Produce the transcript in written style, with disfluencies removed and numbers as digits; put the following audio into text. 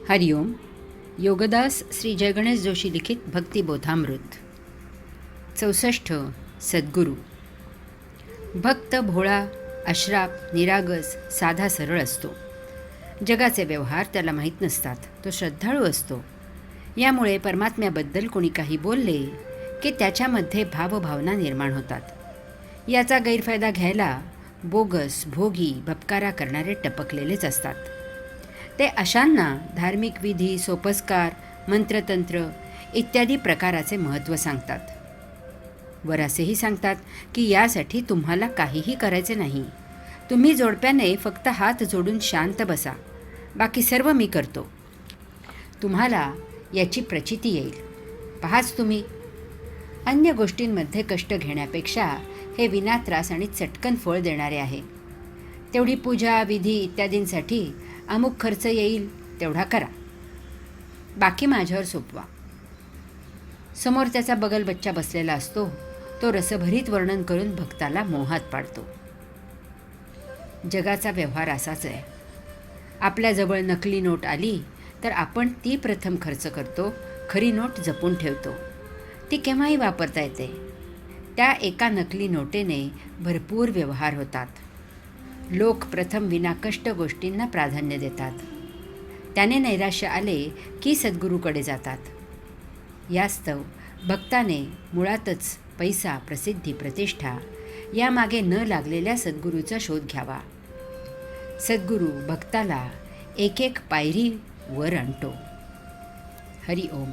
हरिओम. योगदास श्री जयगणेश जोशी लिखित भक्तिबोधामृत. 64. सद्गुरू. भक्त भोळा, अश्राप, निरागस, साधा सरळ असतो. जगाचे व्यवहार त्याला माहीत नसतात. तो श्रद्धाळू असतो. यामुळे परमात्म्याबद्दल कोणी काही बोलले की त्याच्यामध्ये भावभावना निर्माण होतात. याचा गैरफायदा घ्यायला बोगस, भोगी, भपकारा करणारे टपकलेलेच असतात. ते अशांना धार्मिक विधी, सोपस्कार, मंत्रतंत्र इत्यादी प्रकाराचे महत्त्व सांगतात. वर असेही सांगतात की यासाठी तुम्हाला काहीही करायचे नाही. तुम्ही जोडप्याने फक्त हात जोडून शांत बसा, बाकी सर्व मी करतो. तुम्हाला याची प्रचिती येईल. पहाच तुम्ही. अन्य गोष्टींमध्ये कष्ट घेण्यापेक्षा हे विनात्रास आणि चटकन फळ देणारे आहे. तेवढी पूजा, विधी इत्यादींसाठी अमुक खर्च येईल तेवढा करा, बाकी माझ्यावर सोपवा. समोर त्याचा बगल बच्चा बसलेला असतो. तो रसभरीत वर्णन करून भक्ताला मोहात पाडतो. जगाचा व्यवहार असाच आहे. आपल्याजवळ नकली नोट आली तर आपण ती प्रथम खर्च करतो. खरी नोट जपून ठेवतो. ती केव्हाही वापरता येते. त्या एका नकली नोटेने भरपूर व्यवहार होतात. लोक प्रथम विनाकष्ट गोष्टींना प्राधान्य देतात. त्याने नैराश्य आले की सद्गुरूकडे जातात. यास्तव भक्ताने मुळातच पैसा, प्रसिद्धी, प्रतिष्ठा यामागे न लागलेल्या सद्गुरूचा शोध घ्यावा. सद्गुरू भक्ताला एक एक पायरी वर आणतो. हरि ओम.